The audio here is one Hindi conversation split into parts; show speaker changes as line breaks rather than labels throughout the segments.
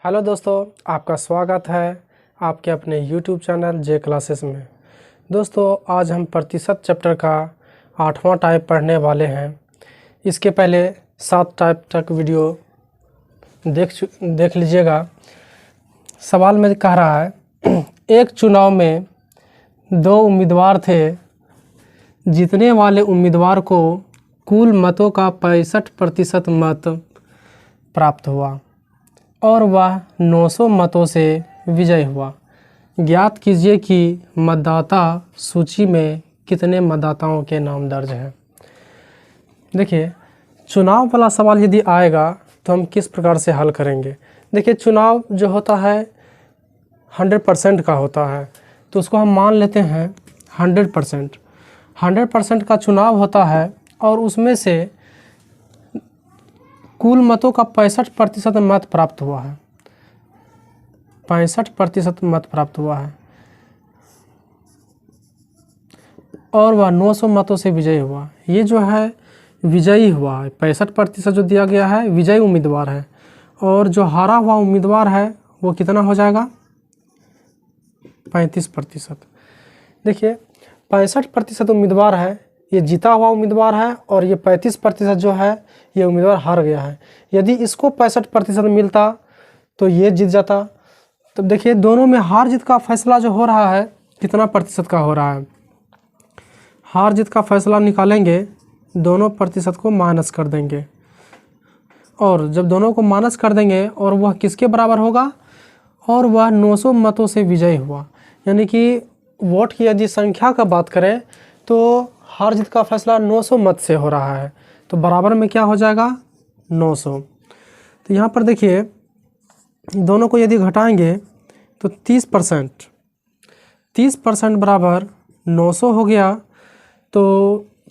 हेलो दोस्तों, आपका स्वागत है आपके अपने YouTube चैनल जे क्लासेस में। दोस्तों, आज हम प्रतिशत चैप्टर का 8वां टाइप पढ़ने वाले हैं। इसके पहले 7 टाइप तक वीडियो देख लीजिएगा। सवाल में कह रहा है एक चुनाव में 2 उम्मीदवार थे। जीतने वाले उम्मीदवार को कुल मतों का 65% मत प्राप्त हुआ और वह 900 मतों से विजयी हुआ। ज्ञात कीजिए कि मतदाता सूची में कितने मतदाताओं के नाम दर्ज हैं। देखिए, चुनाव वाला सवाल यदि आएगा तो हम किस प्रकार से हल करेंगे। देखिए, चुनाव जो होता है 100% का होता है, तो उसको हम मान लेते हैं 100%। 100% का चुनाव होता है और उसमें से कुल मतों का 65% मत प्राप्त हुआ है। 65% मत प्राप्त हुआ है और वह 900 मतों से विजयी हुआ। ये जो है विजयी हुआ है, 65% जो दिया गया है विजयी उम्मीदवार है, और जो हारा हुआ उम्मीदवार है वो कितना हो जाएगा, 35%। देखिए, 65% उम्मीदवार है, ये जीता हुआ उम्मीदवार है, और ये 35% जो है ये उम्मीदवार हार गया है। यदि इसको 65% मिलता तो ये जीत जाता। तो देखिए, दोनों में हार जीत का फैसला जो हो रहा है कितना प्रतिशत का हो रहा है। हार जीत का फैसला निकालेंगे, दोनों प्रतिशत को माइनस कर देंगे, और जब दोनों को माइनस कर देंगे और वह किसके बराबर होगा, और वह 900 मतों से विजयी हुआ। यानी कि वोट की यदि संख्या का बात करें तो हार जीत का फैसला 900 मत से हो रहा है, तो बराबर में क्या हो जाएगा, 900। तो यहाँ पर देखिए, दोनों को यदि घटाएंगे तो 30% बराबर 900 हो गया। तो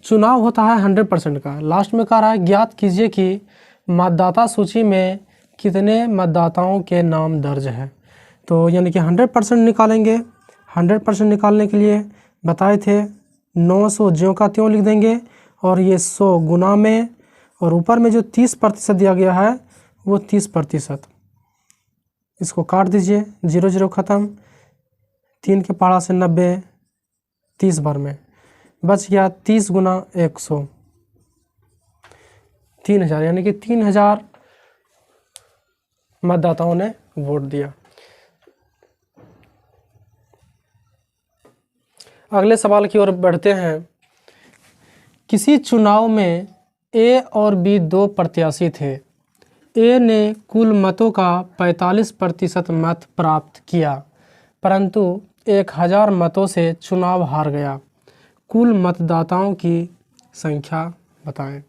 चुनाव होता है 100% का। लास्ट में कह रहा है ज्ञात कीजिए कि मतदाता सूची में कितने मतदाताओं के नाम दर्ज है। तो यानी कि 100% निकालेंगे। 100% निकालने के लिए बताए थे 900 ज्यों का त्यों लिख देंगे, और ये 100 गुना में, और ऊपर में जो 30% दिया गया है वो 30%। इसको काट दीजिए, 0 0 ख़त्म, 3 के पहाड़ा से 90, 30 बार में बच गया 30 गुना 100, 3000। यानी कि 3000 मतदाताओं ने वोट दिया। अगले सवाल की ओर बढ़ते हैं। किसी चुनाव में ए और बी 2 प्रत्याशी थे। ए ने कुल मतों का 45% मत प्राप्त किया, परंतु 1000 मतों से चुनाव हार गया। कुल मतदाताओं की संख्या बताएं।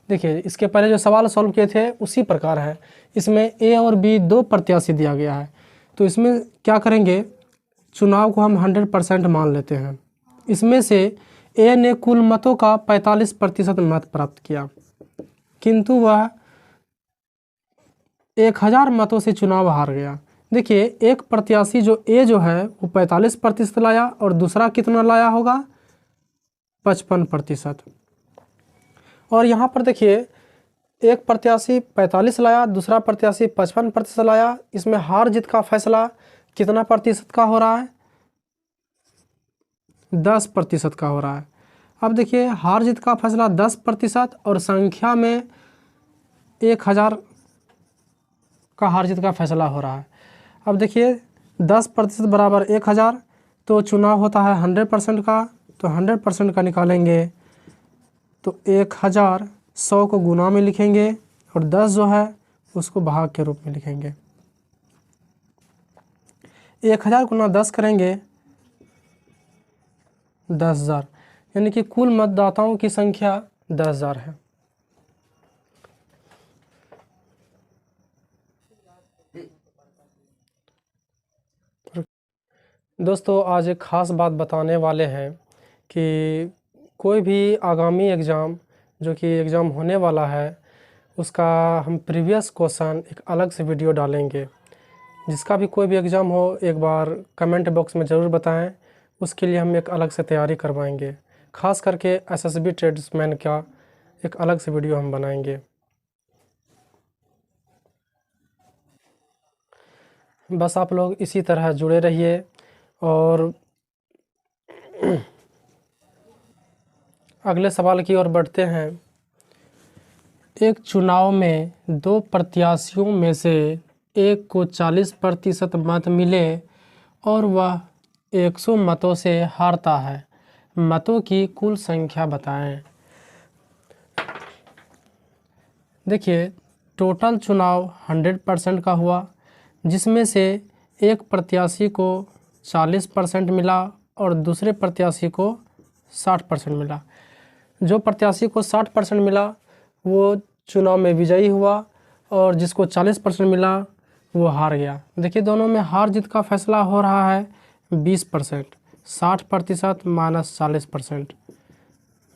देखिए, इसके पहले जो सवाल सॉल्व किए थे उसी प्रकार है। इसमें ए और बी 2 प्रत्याशी दिया गया है, तो इसमें क्या करेंगे, चुनाव को हम 100% मान लेते हैं। इसमें से ए ने कुल मतों का 45% मत प्राप्त किया, किंतु वह 1000 मतों से चुनाव हार गया। देखिए, एक प्रत्याशी जो ए जो है वो 45% लाया, और दूसरा कितना लाया होगा, 55%। और यहाँ पर देखिए, एक प्रत्याशी 45 लाया, दूसरा प्रत्याशी 55% लाया। इसमें हार जीत का फैसला कितना प्रतिशत का हो रहा है, 10% का हो रहा है। अब देखिए, हार जीत का फैसला 10% और संख्या में 1000 का हार जीत का फैसला हो रहा है। अब देखिए, 10% बराबर 1000, तो चुनाव होता है 100% का, तो 100% का निकालेंगे तो 1000 100 को गुना में लिखेंगे, और 10 जो है उसको भाग के रूप में लिखेंगे। 1000 गुना 10 करेंगे 10,000, यानी कि कुल मतदाताओं की संख्या 10,000 है। दोस्तों, आज एक ख़ास बात बताने वाले हैं कि कोई भी आगामी एग्ज़ाम जो कि एग्ज़ाम होने वाला है उसका हम प्रीवियस क्वेश्चन एक अलग से वीडियो डालेंगे। जिसका भी कोई भी एग्ज़ाम हो, एक बार कमेंट बॉक्स में ज़रूर बताएं। उसके लिए हम एक अलग से तैयारी करवाएंगे। ख़ास करके एसएसबी ट्रेड्समैन का एक अलग से वीडियो हम बनाएंगे। बस आप लोग इसी तरह जुड़े रहिए। और अगले सवाल की ओर बढ़ते हैं। एक चुनाव में दो प्रत्याशियों में से एक को 40% मत मिले और वह 100 मतों से हारता है। मतों की कुल संख्या बताएं। देखिए, टोटल चुनाव 100% का हुआ, जिसमें से एक प्रत्याशी को 40% मिला और दूसरे प्रत्याशी को 60% मिला। जो प्रत्याशी को 60% मिला वो चुनाव में विजयी हुआ और जिसको 40% मिला वो हार गया। देखिए, दोनों में हार जीत का फैसला हो रहा है 20%। 60% माइनस 40%,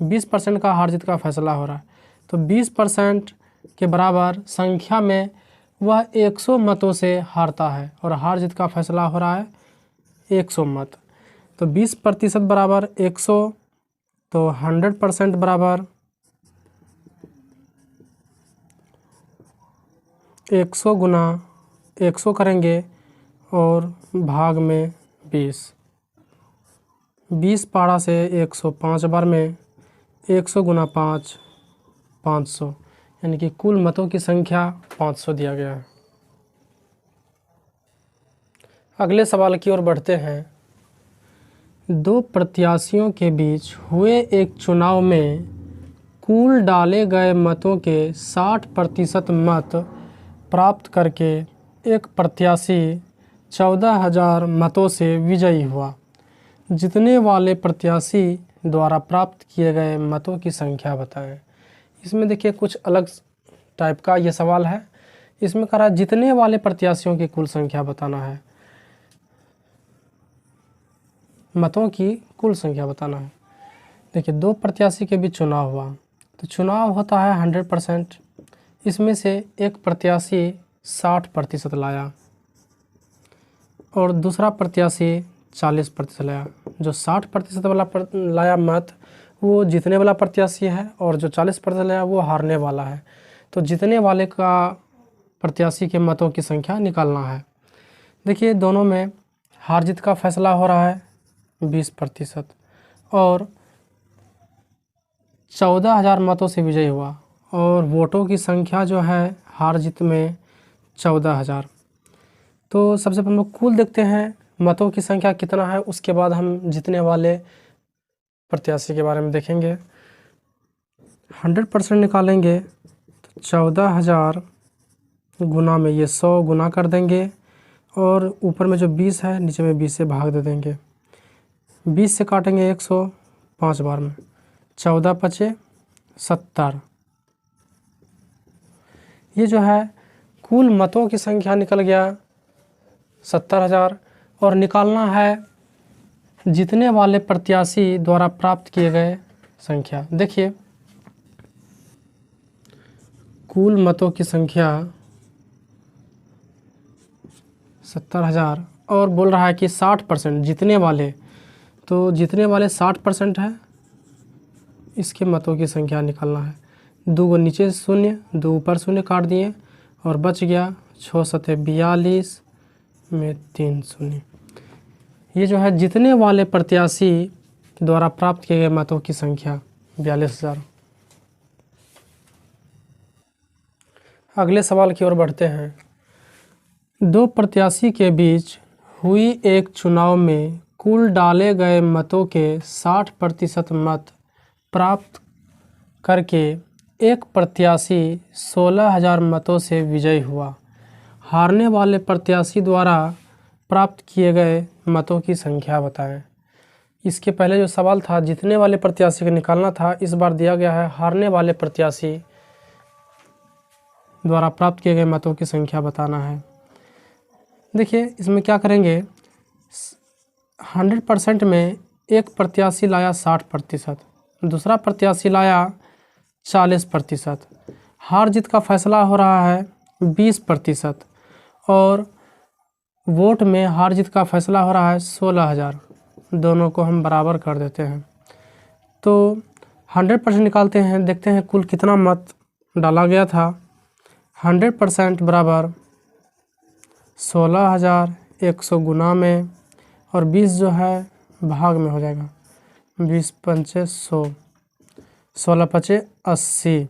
20% का हार जीत का फैसला हो रहा है। तो 20% के बराबर संख्या में वह 100 मतों से हारता है और हार जीत का फैसला हो रहा है 100 मत। तो 20% बराबर 100, तो 100% बराबर 100 गुना 100 करेंगे और भाग में 20 पारा से 105 बार में 100 गुना 5 500, यानी कि कुल मतों की संख्या 500 दिया गया है। अगले सवाल की ओर बढ़ते हैं। दो प्रत्याशियों के बीच हुए एक चुनाव में कुल डाले गए मतों के 60% मत प्राप्त करके एक प्रत्याशी 14,000 मतों से विजयी हुआ। जीतने वाले प्रत्याशी द्वारा प्राप्त किए गए मतों की संख्या बताएं। इसमें देखिए कुछ अलग टाइप का ये सवाल है। इसमें कह रहा है जीतने वाले प्रत्याशियों की कुल संख्या बताना है, मतों की कुल संख्या बताना है। देखिए, दो प्रत्याशी के बीच चुनाव हुआ, तो चुनाव होता है 100%। इसमें से एक प्रत्याशी 60% लाया और दूसरा प्रत्याशी 40% लाया। जो 60% वाला लाया मत वो जीतने वाला प्रत्याशी है और जो 40% लाया वो हारने वाला है। तो जीतने वाले का प्रत्याशी के मतों की संख्या निकालना है। देखिए, दोनों में हार जीत का फैसला हो रहा है 20% और 14,000 मतों से विजयी हुआ और वोटों की संख्या जो है हार जीत में 14,000। तो सबसे पहले हम लोग कुल देखते हैं मतों की संख्या कितना है, उसके बाद हम जीतने वाले प्रत्याशी के बारे में देखेंगे। 100% निकालेंगे तो 14,000 गुना में ये 100 गुना कर देंगे और ऊपर में जो 20 है नीचे में 20 से भाग दे देंगे। 20 से काटेंगे 100 5 बार में, 14 पचे 70। ये जो है कुल मतों की संख्या निकल गया 70,000। और निकालना है जीतने वाले प्रत्याशी द्वारा प्राप्त किए गए संख्या। देखिए, कुल मतों की संख्या 70,000 और बोल रहा है कि 60% जीतने वाले, तो जीतने वाले 60% है, इसके मतों की संख्या निकालना है। 2 को नीचे शून्य, 2 ऊपर शून्य काट दिए और बच गया 6 सते 42 में 3 शून्य। ये जो है जीतने वाले प्रत्याशी द्वारा प्राप्त किए गए मतों की संख्या 42,000। अगले सवाल की ओर बढ़ते हैं। दो प्रत्याशी के बीच हुई एक चुनाव में कुल डाले गए मतों के 60% मत प्राप्त करके एक प्रत्याशी 16,000 मतों से विजयी हुआ। हारने वाले प्रत्याशी द्वारा प्राप्त किए गए मतों की संख्या बताएं। इसके पहले जो सवाल था जीतने वाले प्रत्याशी को निकालना था, इस बार दिया गया है हारने वाले प्रत्याशी द्वारा प्राप्त किए गए मतों की संख्या बताना है। देखिए, इसमें क्या करेंगे, 100% में एक प्रत्याशी लाया 60%, दूसरा प्रत्याशी लाया 40%। हार जीत का फैसला हो रहा है 20% और वोट में हार जीत का फैसला हो रहा है 16,000। दोनों को हम बराबर कर देते हैं तो 100% निकालते हैं, देखते हैं कुल कितना मत डाला गया था। 100% बराबर 16,100 गुना में और 20 जो है भाग में हो जाएगा। 20 पंचे 100, 16 पचे 80,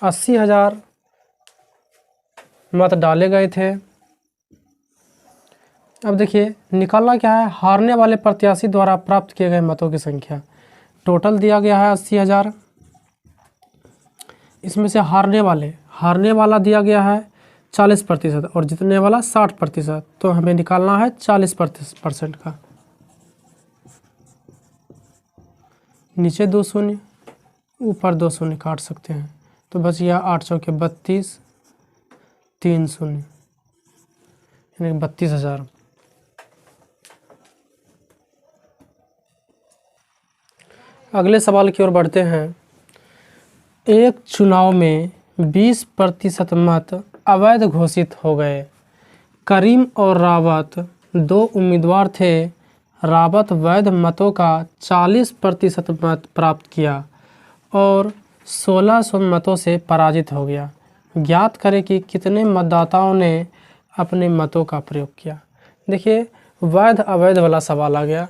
80,000 मत डाले गए थे। अब देखिए निकालना क्या है, हारने वाले प्रत्याशी द्वारा प्राप्त किए गए मतों की संख्या। टोटल दिया गया है 80,000, इसमें से हारने वाला दिया गया है 40% और जीतने वाला 60%। तो हमें निकालना है 40% का। नीचे 2 शून्य, ऊपर 2 शून्य काट सकते हैं, तो बच गया 8 चौके 32, 3 शून्य, यानी 32,000। अगले सवाल की ओर बढ़ते हैं। एक चुनाव में 20% मत अवैध घोषित हो गए। करीम और रावत 2 उम्मीदवार थे। रावत वैध मतों का 40% मत प्राप्त किया और 1600 मतों से पराजित हो गया। ज्ञात करें कि कितने मतदाताओं ने अपने मतों का प्रयोग किया। देखिए वैध अवैध वाला सवाल आ गया,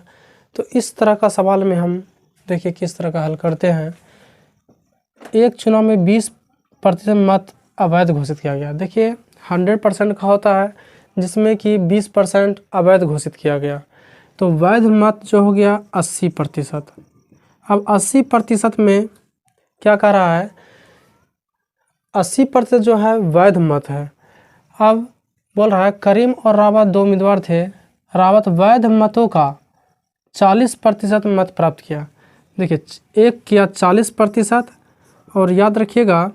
तो इस तरह का सवाल में हम देखिए किस तरह का हल करते हैं। एक चुनाव में 20% मत अवैध घोषित किया गया। देखिए 100% का होता है जिसमें कि 20% अवैध घोषित किया गया, तो वैध मत जो हो गया 80%। अब 80% में क्या कह रहा है, 80% जो है वैध मत है। अब बोल रहा है करीम और रावत 2 उम्मीदवार थे। रावत वैध मतों का 40% मत प्राप्त किया। देखिए एक किया 40% और याद रखिएगा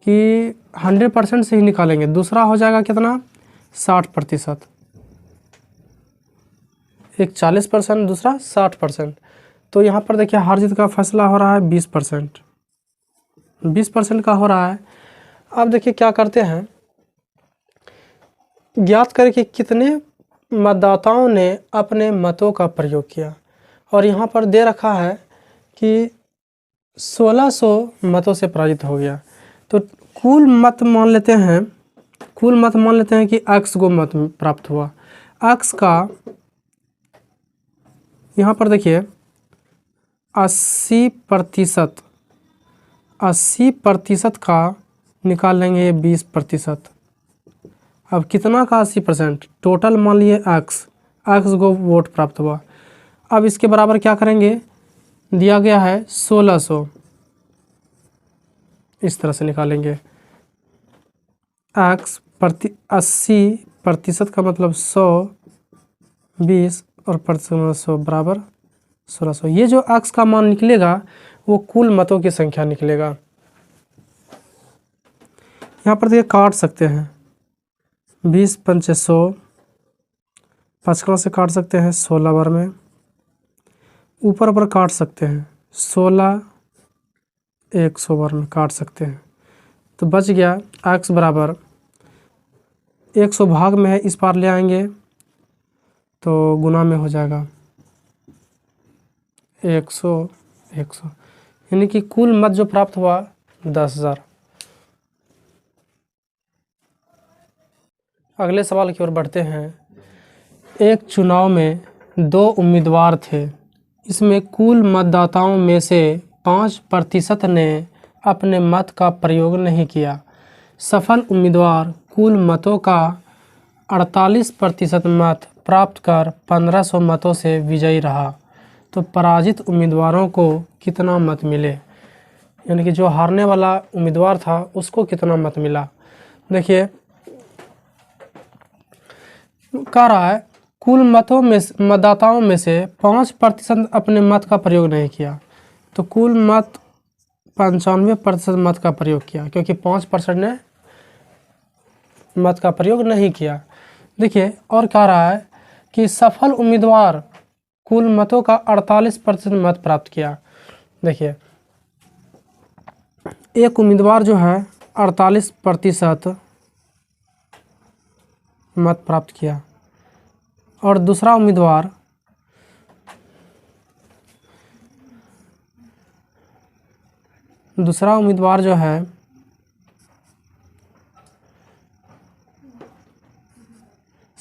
कि 100% से ही निकालेंगे। दूसरा हो जाएगा कितना, 60%। एक 40%, दूसरा 60%। तो यहाँ पर देखिए हार जीत का फैसला हो रहा है 20%, 20% का हो रहा है। अब देखिए क्या करते हैं, ज्ञात करें कि कितने मतदाताओं ने अपने मतों का प्रयोग किया। और यहाँ पर दे रखा है कि 1600 मतों से पराजित हो गया। तो कुल मत मान लेते हैं कि x को मत प्राप्त हुआ। x का यहाँ पर देखिए 80% का निकाल लेंगे 20%। अब कितना का 80%, टोटल मान लिए x को वोट प्राप्त हुआ। अब इसके बराबर क्या करेंगे, दिया गया है 1600, इस तरह से निकालेंगे। 80% का मतलब 100, 20 और प्रतिशत 100 बराबर 1600। ये जो x का मान निकलेगा वो कुल मतों की संख्या निकलेगा। यहाँ पर देखिए काट सकते हैं, 20 पंचे 100, 55 से काट सकते हैं 16 बार में, ऊपर काट सकते हैं 16 100 बार में काट सकते हैं। तो बच गया x बराबर 100 भाग में है, इस पार ले आएंगे तो गुना में हो जाएगा 100, यानी कि कुल मत जो प्राप्त हुआ 10,000। अगले सवाल की ओर बढ़ते हैं। एक चुनाव में 2 उम्मीदवार थे। इसमें कुल मतदाताओं में से 5% ने अपने मत का प्रयोग नहीं किया। सफल उम्मीदवार कुल मतों का 48% मत प्राप्त कर 1500 मतों से विजयी रहा। तो पराजित उम्मीदवारों को कितना मत मिले, यानी कि जो हारने वाला उम्मीदवार था उसको कितना मत मिला। देखिए कह रहा है कुल मतदाताओं में से 5% अपने मत का प्रयोग नहीं किया। तो कुल मत 95% मत का प्रयोग किया, क्योंकि 5% ने मत का प्रयोग नहीं किया। देखिए और कह रहा है कि सफल उम्मीदवार कुल मतों का 48% मत प्राप्त किया। देखिए एक उम्मीदवार जो है 48% मत प्राप्त किया और दूसरा उम्मीदवार जो है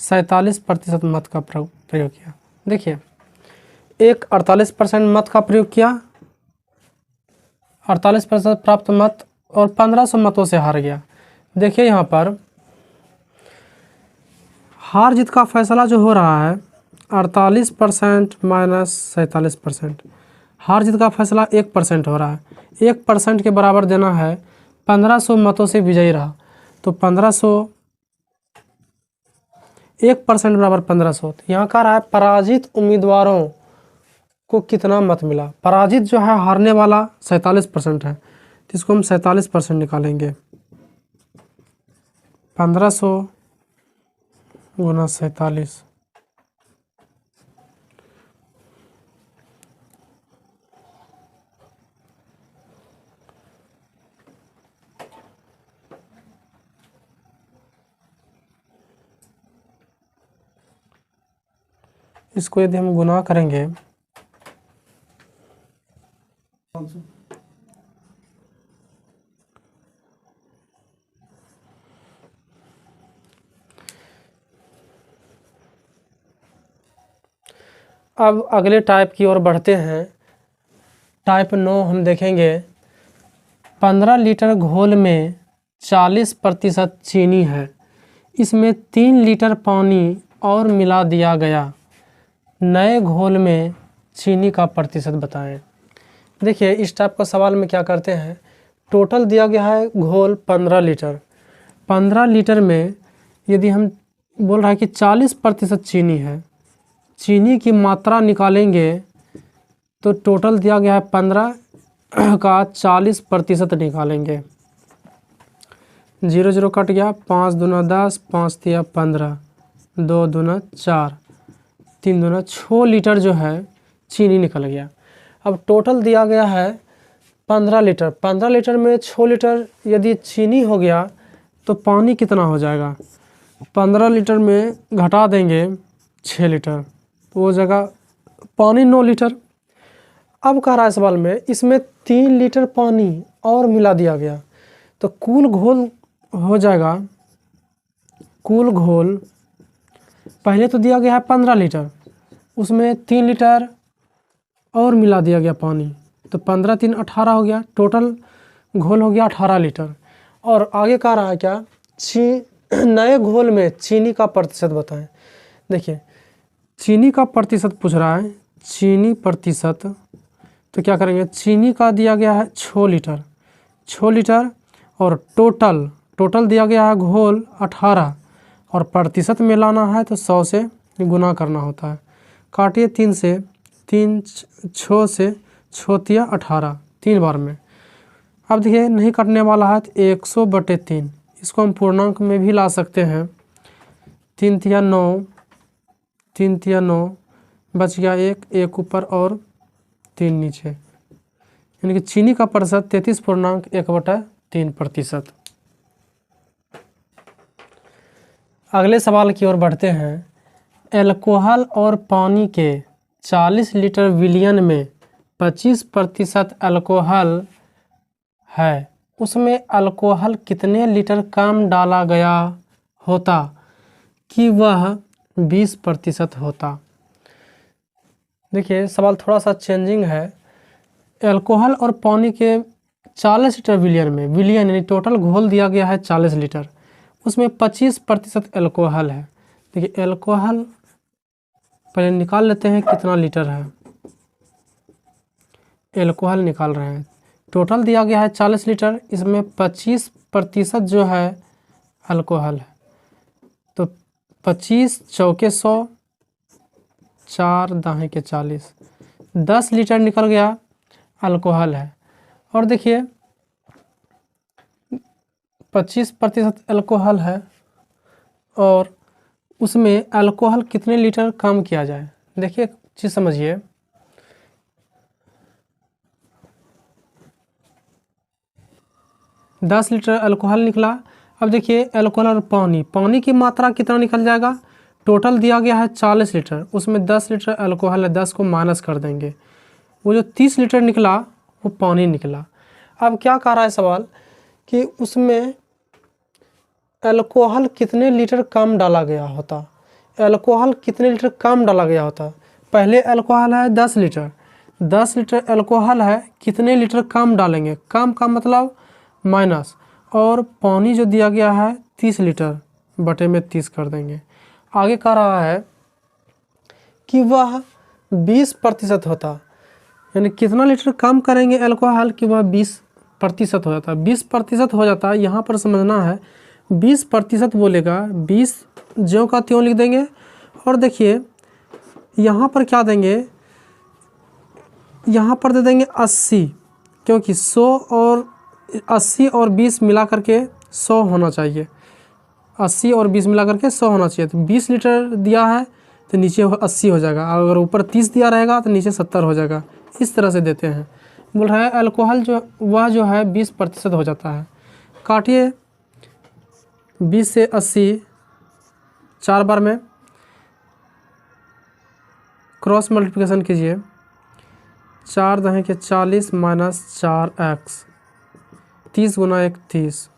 47% मत का प्रयोग किया। देखिए, एक 48% मत का प्रयोग किया, 48% प्राप्त मत और 1500 मतों से हार गया। देखिए यहाँ पर हार जीत का फैसला जो हो रहा है 48% माइनस 47%, हार जीत का फैसला 1% हो रहा है। 1% के बराबर देना है, 1500 मतों से विजयी रहा तो 1500, 1% बराबर 1500। तो यहाँ कह रहा है पराजित उम्मीदवारों को कितना मत मिला। पराजित जो है हारने वाला 47% है, तो इसको हम 47% निकालेंगे। 1500 गुना 47, इसको यदि हम गुना करेंगे अब अगले टाइप की ओर बढ़ते हैं। टाइप 9 हम देखेंगे। 15 लीटर घोल में 40% चीनी है, इसमें 3 लीटर पानी और मिला दिया गया, नए घोल में चीनी का प्रतिशत बताएं। देखिए, इस टाइप का सवाल में क्या करते हैं, टोटल दिया गया है घोल 15 लीटर। 15 लीटर में यदि हम बोल रहा है कि 40% चीनी है, चीनी की मात्रा निकालेंगे तो टोटल दिया गया है 15 का 40% निकालेंगे। 0 0 कट गया, 5 दूना 10, 5 तिया 15, 2 दूना 4, 3 दूना 6 लीटर जो है चीनी निकल गया। अब टोटल दिया गया है 15 लीटर। 15 लीटर में 6 लीटर यदि चीनी हो गया तो पानी कितना हो जाएगा। 15 लीटर में घटा देंगे 6 लीटर, तो वो जगह पानी 9 लीटर। अब कह रहा है सवाल में इसमें 3 लीटर पानी और मिला दिया गया, तो कुल घोल हो जाएगा, कुल घोल पहले तो दिया गया है 15 लीटर, उसमें 3 लीटर और मिला दिया गया पानी, तो 15 3 18 हो गया, टोटल घोल हो गया 18 लीटर। और आगे कह रहा है क्या, नए घोल में चीनी का प्रतिशत बताएं। देखिए, चीनी का प्रतिशत पूछ रहा है, चीनी प्रतिशत, तो क्या करेंगे, चीनी का दिया गया है 6 लीटर, 6 लीटर और टोटल दिया गया है घोल 18 और प्रतिशत में लाना है तो 100 से गुना करना होता है। काटिए 3 से, 3 6 से 6 तिया 18, 3 बार में। अब देखिए नहीं कटने वाला है तो 100/3, इसको हम पूर्णांक में भी ला सकते हैं। 3 तिया 9, 3 तिया 9, बच गया 1 ऊपर और 3 नीचे, यानी कि चीनी का प्रतिशत 33.1/3%। अगले सवाल की ओर बढ़ते हैं। एल्कोहल और पानी के 40 लीटर विलयन में 25% अल्कोहल है, उसमें अल्कोहल कितने लीटर कम डाला गया होता कि वह 20% होता। देखिए, सवाल थोड़ा सा चेंजिंग है। अल्कोहल और पानी के 40 लीटर विलियन में, विलियन यानी टोटल घोल दिया गया है 40 लीटर, उसमें 25% अल्कोहल है। देखिए, अल्कोहल पहले निकाल लेते हैं कितना लीटर है। अल्कोहल निकाल रहे हैं, टोटल दिया गया है 40 लीटर, इसमें 25% जो है अल्कोहल है, तो 25 चौके 100, 4 दाहें के 40, 10 लीटर निकल गया अल्कोहल है। और देखिए 25% अल्कोहल है और उसमें अल्कोहल कितने लीटर कम किया जाए। देखिए एक चीज़ समझिए, दस लीटर अल्कोहल निकला। अब देखिए अल्कोहल और पानी की मात्रा कितना निकल जाएगा। टोटल दिया गया है 40 लीटर, उसमें 10 लीटर अल्कोहल है, 10 को माइनस कर देंगे, वो जो 30 लीटर निकला वो पानी निकला। अब क्या कह रहा है सवाल कि उसमें अल्कोहल कितने लीटर कम डाला गया होता, अल्कोहल कितने लीटर कम डाला गया होता। पहले अल्कोहल है 10 लीटर, 10 लीटर अल्कोहल है, कितने लीटर कम डालेंगे, कम का मतलब माइनस, और पानी जो दिया गया है 30 लीटर बटे में 30 कर देंगे। आगे कह रहा है कि वह 20% होता, यानी कितना लीटर कम करेंगे अल्कोहल कि वह 20% हो जाता। 20% हो जाता, यहाँ पर समझना है 20% बोलेगा, 20 ज्यों का त्यों लिख देंगे। और देखिए यहाँ पर क्या देंगे, यहाँ पर दे देंगे 80, क्योंकि 80 और 20 मिला करके 100 होना चाहिए, 80 और 20 मिला करके 100 होना चाहिए। तो 20 लीटर दिया है तो नीचे 80 हो जाएगा, अगर ऊपर 30 दिया रहेगा तो नीचे 70 हो जाएगा। इस तरह से देते हैं। बोल रहा है अल्कोहल जो है 20% हो जाता है। काटिए 20 से 80 4 बार में क्रॉस मल्टीप्लिकेशन कीजिए, 4 दहें के 40 माइनस 4x, 30 गुना 1 30,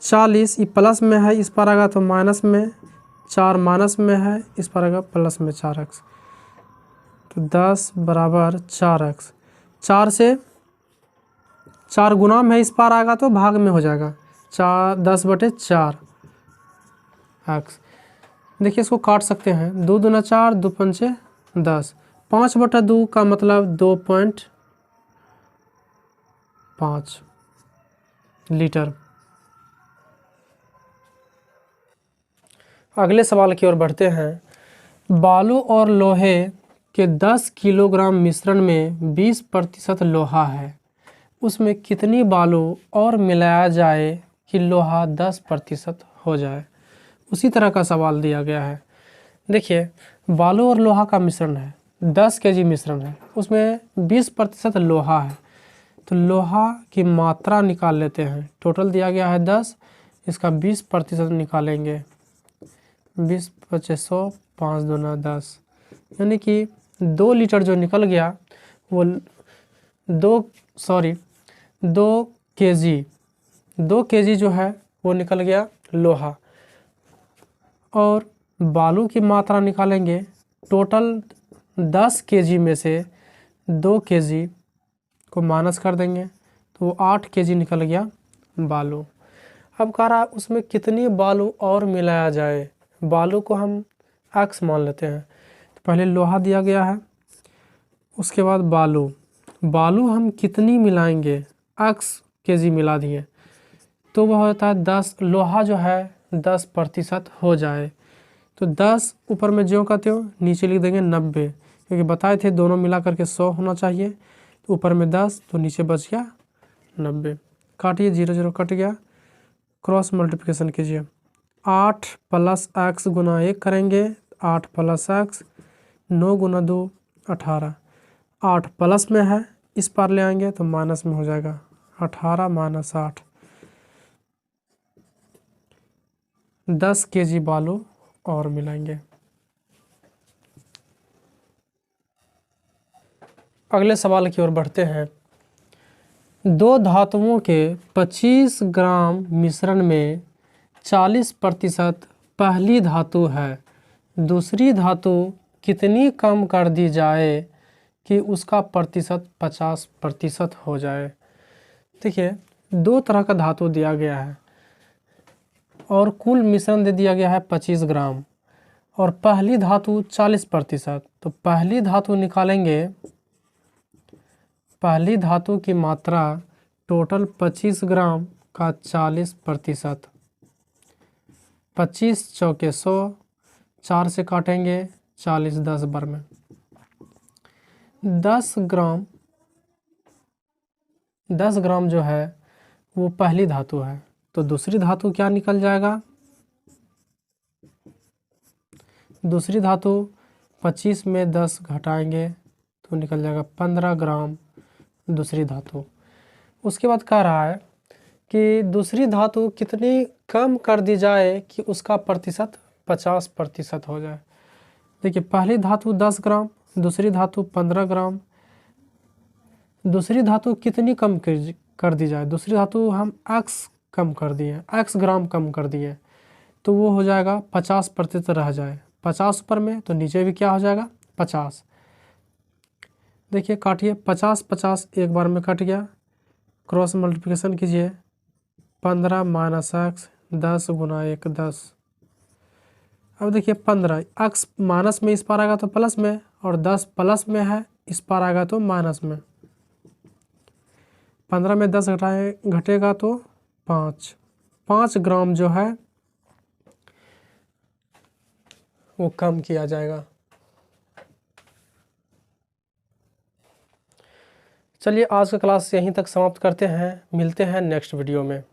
40 ये प्लस में है, इस पर आएगा तो माइनस में, 4 माइनस में है, इस पर आएगा प्लस में 4x, तो 10 बराबर 4x। 4 से 4 गुना में है, इस पर आएगा तो भाग में हो जाएगा, 10 बटे 4x। देखिए इसको काट सकते हैं, 2 दूना 4, 2 पंचे 10, 5 बटा 2 का मतलब 2.5 लीटर। अगले सवाल की ओर बढ़ते हैं। बालू और लोहे के 10 किलोग्राम मिश्रण में 20% लोहा है, उसमें कितनी बालू और मिलाया जाए कि लोहा 10% हो जाए। उसी तरह का सवाल दिया गया है। देखिए बालू और लोहा का मिश्रण है, 10 केजी मिश्रण है, उसमें 20% लोहा है, तो लोहा की मात्रा निकाल लेते हैं। टोटल दिया गया है 10, इसका 20% निकालेंगे, 20 × 100, 5 दूना 10, यानी कि 2 लीटर जो निकल गया वो 2 केजी जो है वो निकल गया लोहा। और बालू की मात्रा निकालेंगे, टोटल 10 केजी में से 2 केजी को माइनस कर देंगे तो वो 8 केजी निकल गया बालू। अब कह रहा है उसमें कितनी बालू और मिलाया जाए। बालू को हम x मान लेते हैं, तो पहले लोहा दिया गया है, उसके बाद बालू हम कितनी मिलाएंगे, x केजी मिला दिए तो वह होता है 10। लोहा जो है 10% हो जाए, तो 10 ऊपर में ज्यों का त्यों, नीचे लिख देंगे 90, क्योंकि बताए थे दोनों मिला करके 100 होना चाहिए। तो ऊपर में 10 तो नीचे बच गया 90। काटिए, 0 0 कट गया, क्रॉस मल्टीप्लिकेशन कीजिए, 8 + x गुना 1 करेंगे, 8 + x, 9 गुना 2 18, 8 प्लस में है, इस पार ले आएंगे तो माइनस में हो जाएगा, 18 - 8, 10 केजी बालू और मिलाएंगे। अगले सवाल की ओर बढ़ते हैं। 2 धातुओं के 25 ग्राम मिश्रण में 40% पहली धातु है, दूसरी धातु कितनी कम कर दी जाए कि उसका प्रतिशत 50% हो जाए। देखिए 2 तरह का धातु दिया गया है और कुल मिश्रण दे दिया गया है 25 ग्राम, और पहली धातु 40%। तो पहली धातु निकालेंगे, पहली धातु की मात्रा टोटल 25 ग्राम का 40%, 25 चौके 100, 4 से काटेंगे 40, 10 बार में 10 ग्राम जो है वो पहली धातु है। तो दूसरी धातु क्या निकल जाएगा, दूसरी धातु 25 में 10 घटाएंगे तो निकल जाएगा 15 ग्राम दूसरी धातु। उसके बाद कह रहा है कि दूसरी धातु कितनी कम कर दी जाए कि उसका प्रतिशत 50% हो जाए। देखिए पहली धातु 10 ग्राम, दूसरी धातु 15 ग्राम। दूसरी धातु कितनी कम कर दी जाए, दूसरी धातु हम x कम कर दिए, x ग्राम कम कर दिए, तो वो हो जाएगा 50% रह जाए, 50 ऊपर में तो नीचे भी क्या हो जाएगा 50। देखिए काटिए, 50 50 एक बार में कट गया, क्रॉस मल्टीप्लिकेशन कीजिए, 15 माइनस एक्स 10 गुना 1 10। अब देखिए 15 एक्स माइनस में इस पार आएगा तो प्लस में, और 10 प्लस में है इस पार आएगा तो माइनस में। 15 में 10 घटेगा तो 5 ग्राम जो है वो कम किया जाएगा। चलिए आज का क्लास यहीं तक समाप्त करते हैं, मिलते हैं नेक्स्ट वीडियो में।